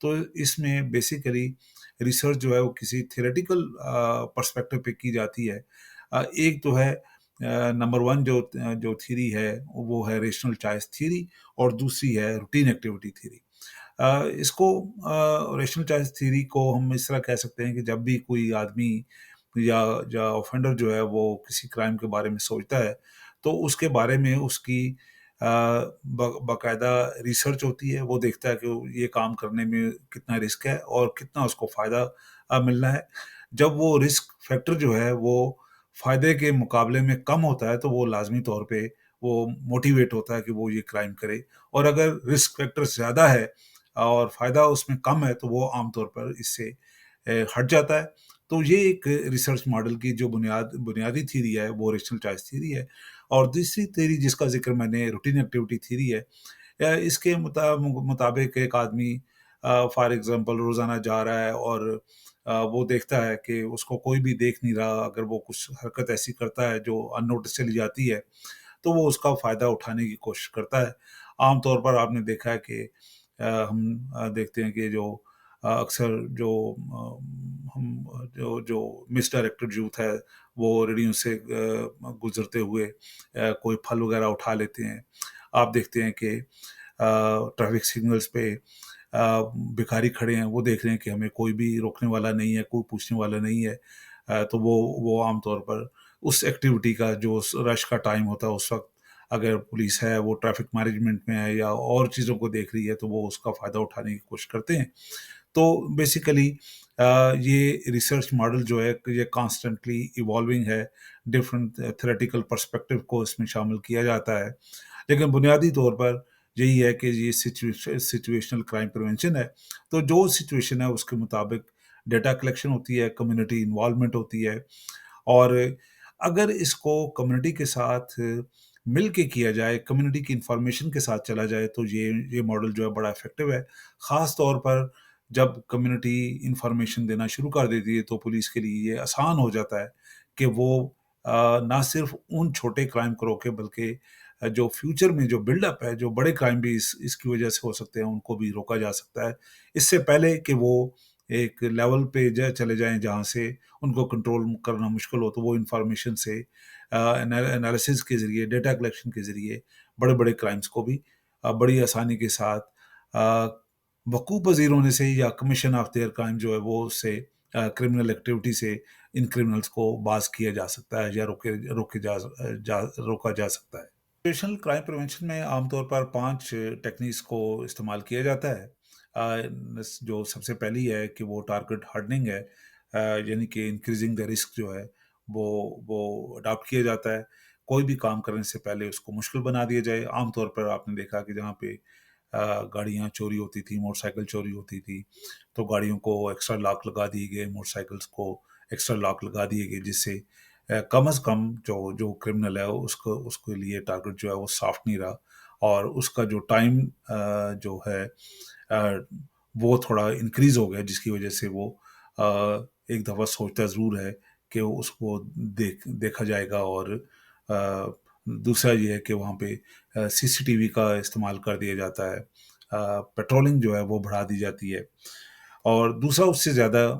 تو اس میں basically research جو ہے وہ کسی تھیوریٹیکل پرسپیکٹو پہ کی جاتی ہے. ایک تو ہے نمبر ون جو تھیری ہے وہ ہے ریشنل چوائس تھیری، اور دوسری ہے روٹین ایکٹیویٹی تھیری. اس کو ریشنل چوائس تھیری کو ہم اس طرح کہہ سکتے ہیں کہ جب بھی کوئی آدمی یا اوفینڈر جو ہے وہ کسی کرائم کے بارے میں سوچتا ہے تو اس کے بارے میں اس کی باقاعدہ ریسرچ ہوتی ہے. وہ دیکھتا ہے کہ یہ کام کرنے میں کتنا رسک ہے اور کتنا اس کو فائدہ ملنا ہے. جب وہ رسک فیکٹر جو ہے وہ فائدے کے مقابلے میں کم ہوتا ہے تو وہ لازمی طور پہ وہ موٹیویٹ ہوتا ہے کہ وہ یہ کرائم کرے. اور اگر رسک فیکٹر زیادہ ہے اور فائدہ اس میں کم ہے تو وہ عام طور پر اس سے ہٹ جاتا ہے. تو یہ ایک ریسرچ ماڈل کی جو بنیادی تھیری ہے وہ ریشنل چوائس تھیری ہے. اور دوسری تھیری جس کا ذکر میں نے روٹین ایکٹیویٹی تھیری ہے. اس کے مطابق ایک آدمی فار ایگزامپل روزانہ جا رہا ہے اور وہ دیکھتا ہے کہ اس کو کوئی بھی دیکھ نہیں رہا. اگر وہ کچھ حرکت ایسی کرتا ہے جو ان نوٹس چلی جاتی ہے تو وہ اس کا فائدہ اٹھانے کی کوشش کرتا ہے. عام طور پر آپ نے دیکھا ہے کہ ہم دیکھتے ہیں کہ جو اکثر ہم جو مس ڈائریکٹڈ یوتھ ہے وہ ریڑیوں سے گزرتے ہوئے کوئی پھل وغیرہ اٹھا لیتے ہیں. آپ دیکھتے ہیں کہ ٹریفک سگنلز پہ بھکاری کھڑے ہیں، وہ دیکھ رہے ہیں کہ ہمیں کوئی بھی روکنے والا نہیں ہے، کوئی پوچھنے والا نہیں ہے. تو وہ عام طور پر اس ایکٹیویٹی کا جو رش کا ٹائم ہوتا ہے اس وقت اگر پولیس ہے وہ ٹریفک مینجمنٹ میں ہے یا اور چیزوں کو دیکھ رہی ہے تو وہ اس کا فائدہ اٹھانے کی کوشش کرتے ہیں. تو بیسیکلی یہ ریسرچ ماڈل جو ہے یہ کانسٹنٹلی ایوالونگ ہے. ڈفرینٹ تھیوریٹیکل پرسپیکٹو کو اس میں شامل کیا جاتا ہے. لیکن بنیادی طور پر یہی ہے کہ یہ سچویشنل کرائم پریونشن ہے. تو جو سچویشن ہے اس کے مطابق ڈیٹا کلیکشن ہوتی ہے، کمیونٹی انوالومنٹ ہوتی ہے. اور اگر اس کو کمیونٹی کے ساتھ مل کے کیا جائے، کمیونٹی کی انفارمیشن کے ساتھ چلا جائے تو یہ ماڈل جو ہے بڑا افیکٹو ہے. خاص طور پر جب کمیونٹی انفارمیشن دینا شروع کر دیتی ہے تو پولیس کے لیے یہ آسان ہو جاتا ہے کہ وہ نہ صرف ان چھوٹے کرائم کو روکے بلکہ جو فیوچر میں جو بلڈ اپ ہے، جو بڑے کرائم بھی اس کی وجہ سے ہو سکتے ہیں، ان کو بھی روکا جا سکتا ہے اس سے پہلے کہ وہ ایک لیول پہ چلے جائیں جہاں سے ان کو کنٹرول کرنا مشکل ہو. تو وہ انفارمیشن سے انالیسز کے ذریعے، ڈیٹا کلیکشن کے ذریعے بڑے بڑے کرائمز کو بھی بڑی آسانی کے ساتھ وقوع پذیر ہونے سے یا کمیشن آف دیئر کرائم جو ہے وہ اس سے کرمنل ایکٹیویٹی سے ان کرمنلز کو باز کیا جا سکتا ہے یا روکا جا سکتا ہے. سچویشنل کرائم پریونشن میں عام طور پر 5 ٹیکنیکس کو استعمال کیا جاتا ہے. جو سب سے پہلی ہے کہ وہ ٹارگٹ ہارڈننگ ہے، یعنی کہ انکریزنگ دا رسک جو ہے وہ اڈاپٹ کیا جاتا ہے. کوئی بھی کام کرنے سے پہلے اس کو مشکل بنا دیا جائے. عام طور پر آپ نے دیکھا کہ جہاں پہ گاڑیاں چوری ہوتی تھی، موٹر سائیکل چوری ہوتی تھی تو گاڑیوں کو ایکسٹرا لاک لگا دیے گئے، موٹر سائیکلز کو ایکسٹرا لاک لگا دیے گئے جس سے کم از کم جو کرمنل ہے اس کے لیے ٹارگٹ جو ہے وہ سافٹ نہیں رہا اور اس کا جو ٹائم جو ہے وہ تھوڑا انکریز ہو گیا، جس کی وجہ سے وہ ایک دفعہ سوچتا ضرور ہے کہ اس کو دیکھا جائے گا. اور دوسرا یہ ہے کہ وہاں پہ سی سی ٹی وی کا استعمال کر دیا جاتا ہے، پیٹرولنگ جو ہے وہ بڑھا دی جاتی ہے. اور دوسرا اس سے زیادہ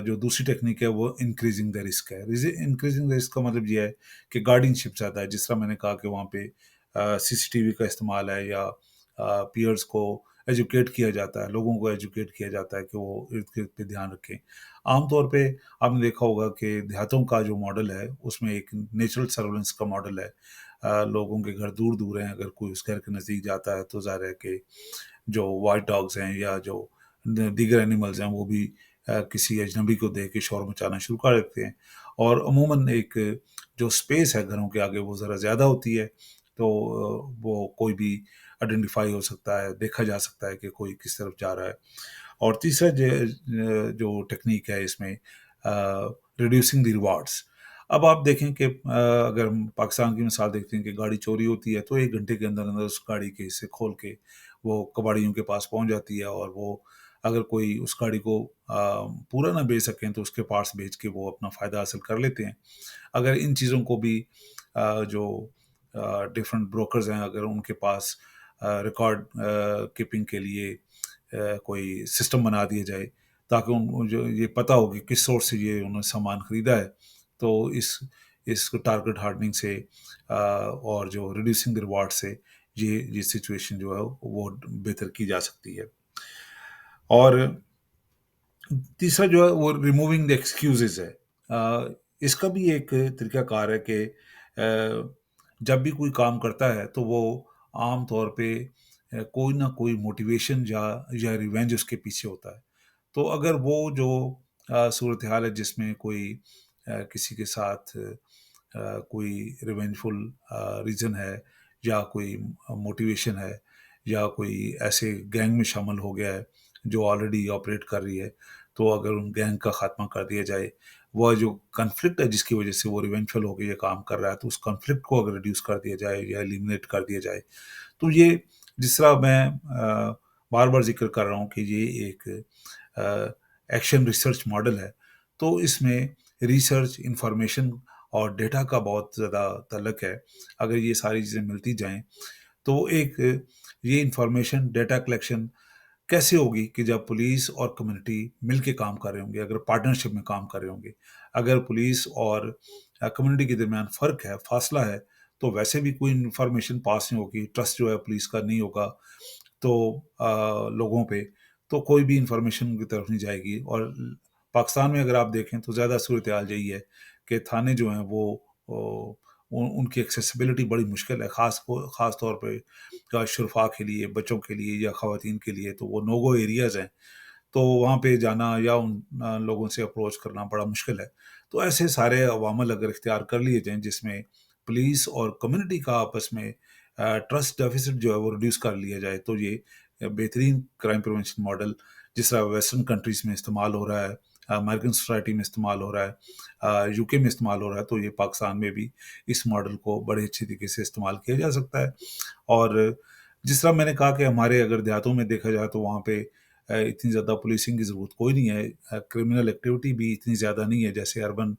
جو دوسری ٹیکنیک ہے وہ انکریزنگ دا رسک ہے. انکریزنگ دا رسک کا مطلب یہ ہے کہ گارڈین شپ زیادہ ہے. جس طرح میں نے کہا کہ وہاں پہ سی سی ٹی وی کا استعمال ہے یا پیئرز کو ایجوکیٹ کیا جاتا ہے، لوگوں کو ایجوکیٹ کیا جاتا ہے کہ وہ ارد گرد پہ دھیان رکھیں. عام طور پہ آپ نے دیکھا ہوگا کہ دیہاتوں کا جو ماڈل ہے اس میں ایک نیچرل سرولنس کا ماڈل ہے. لوگوں کے گھر دور دور ہیں، اگر کوئی اس گھر کے نزدیک جاتا ہے تو ظاہر ہے کہ جو وائٹ ڈاگز ہیں یا جو دیگر اینیملز ہیں وہ بھی کسی اجنبی کو دیکھ کے شور مچانا شروع کر دیتے ہیں. اور عموماً ایک جو سپیس ہے گھروں کے آگے وہ ذرا زیادہ ہوتی ہے تو وہ کوئی بھی آئیڈینٹیفائی ہو سکتا ہے، دیکھا جا سکتا ہے کہ کوئی کس طرف جا رہا ہے. اور تیسرا جو ٹیکنیک ہے اس میں ریڈیوسنگ دی ریوارڈس. اب آپ دیکھیں کہ اگر ہم پاکستان کی مثال دیکھتے ہیں کہ گاڑی چوری ہوتی ہے تو 1 گھنٹے کے اندر اندر اس گاڑی کے حصے کھول کے وہ کباڑیوں کے پاس پہنچ جاتی ہے. اور وہ اگر کوئی اس گاڑی کو پورا نہ بیچ سکیں تو اس کے پارٹس بیچ کے وہ اپنا فائدہ حاصل کر لیتے ہیں. اگر ان چیزوں کو بھی جو ڈفرینٹ بروکرز ہیں اگر ان کے پاس ریکارڈ کیپنگ کے لیے کوئی سسٹم بنا دیا جائے تاکہ ان جو یہ پتہ ہو کہ کس سورس سے یہ انہوں نے سامان خریدا ہے. تو اس ٹارگٹ ہارڈننگ سے اور جو ریڈیوسنگ ریوارڈ سے یہ سچویشن جو ہے وہ بہتر کی جا سکتی ہے. اور تیسرا جو ہے وہ ریموونگ دا ایکسکیوزز ہے. اس کا بھی ایک طریقہ کار ہے کہ جب بھی کوئی کام کرتا ہے تو وہ عام طور پہ کوئی نہ کوئی موٹیویشن یا ریونج اس کے پیچھے ہوتا ہے. تو اگر وہ جو صورتحال ہے جس میں کوئی کسی کے ساتھ کوئی ریونجفل ریزن ہے یا کوئی موٹیویشن ہے یا کوئی ایسے گینگ میں شامل ہو گیا ہے جو آلریڈی آپریٹ کر رہی ہے، تو اگر ان گینگ کا خاتمہ کر دیا جائے، وہ جو کنفلکٹ ہے جس کی وجہ سے وہ ریونجفل ہو کے یہ کام کر رہا ہے، تو اس کنفلکٹ کو اگر ریڈیوس کر دیا جائے یا ایلیمنیٹ کر دیا جائے، تو یہ جس طرح میں بار بار ذکر کر رہا ہوں کہ یہ ایک ایکشن ریسرچ ماڈل ہے. تو اس میں ریسرچ، انفارمیشن اور ڈیٹا کا بہت زیادہ تعلق ہے. اگر یہ ساری چیزیں ملتی جائیں تو ایک یہ انفارمیشن ڈیٹا کلیکشن کیسے ہوگی کہ جب پولیس اور کمیونٹی مل کے کام کر رہے ہوں گے، اگر پارٹنرشپ میں کام کر رہے ہوں گے. اگر پولیس اور کمیونٹی کے درمیان فرق ہے، فاصلہ ہے، تو ویسے بھی کوئی انفارمیشن پاس نہیں ہوگی، ٹرسٹ جو ہے پولیس کا نہیں ہوگا تو لوگوں پہ، تو کوئی بھی انفارمیشن کی طرف نہیں جائے گی. اور پاکستان میں اگر آپ دیکھیں تو زیادہ صورتحال یہی ہے کہ تھانے جو ہیں وہ ان کی ایکسیسیبلٹی بڑی مشکل ہے، خاص طور پہ شرفا کے لیے، بچوں کے لیے یا خواتین کے لیے. تو وہ نوگو ایریاز ہیں، تو وہاں پہ جانا یا ان لوگوں سے اپروچ کرنا بڑا مشکل ہے. تو ایسے سارے عوامل اگر اختیار کر لیے جائیں جس میں پولیس اور کمیونٹی کا آپس میں ٹرسٹ ڈیفیسٹ جو ہے وہ ریڈیوس کر لیا جائے، تو یہ بہترین کرائم پریونشن ماڈل جس طرح ویسٹرن کنٹریز میں استعمال ہو رہا ہے، امریکن سوسائٹی میں استعمال ہو رہا ہے، یو کے میں استعمال ہو رہا ہے، تو یہ پاکستان میں بھی اس ماڈل کو بڑے اچھے طریقے سے استعمال کیا جا سکتا ہے. اور جس طرح میں نے کہا کہ ہمارے اگر دیہاتوں میں دیکھا جائے تو وہاں پہ اتنی زیادہ پولیسنگ کی ضرورت کوئی نہیں ہے، کرمنل ایکٹیویٹی بھی اتنی زیادہ نہیں ہے جیسے اربن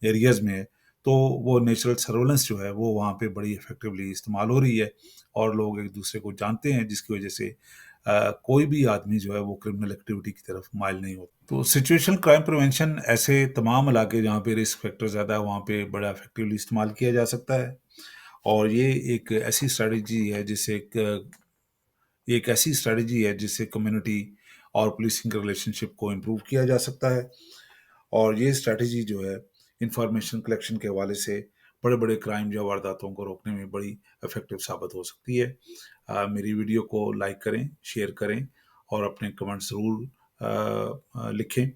ایریاز میں ہے. تو وہ نیچرل سرولنس جو ہے وہ وہاں پہ بڑی افیکٹولی استعمال ہو رہی ہے اور لوگ ایک دوسرے کو جانتے ہیں، جس کی وجہ سے کوئی بھی آدمی جو ہے وہ کرمنل ایکٹیویٹی کی طرف مائل نہیں ہوتا. تو سچویشن کرائم پریونشن ایسے تمام علاقے جہاں پہ رسک فیکٹر زیادہ ہے وہاں پہ بڑا افیکٹولی استعمال کیا جا سکتا ہے. اور یہ ایک ایسی اسٹریٹجی ہے جس سے کمیونٹی اور پولیسنگ کے ریلیشن شپ کو امپروو کیا جا سکتا ہے. اور یہ اسٹریٹجی جو ہے انفارمیشن کلیکشن کے حوالے سے بڑے بڑے کرائم یا وارداتوں کو روکنے میں بڑی افیکٹو ثابت ہو سکتی ہے. میری ویڈیو کو لائک کریں، شیئر کریں اور اپنے کمنٹ ضرور لکھیں.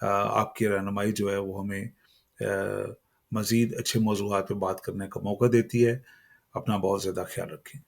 آپ کی رہنمائی جو ہے وہ ہمیں مزید اچھے موضوعات پہ بات کرنے کا موقع دیتی ہے. اپنا بہت زیادہ خیال رکھیں.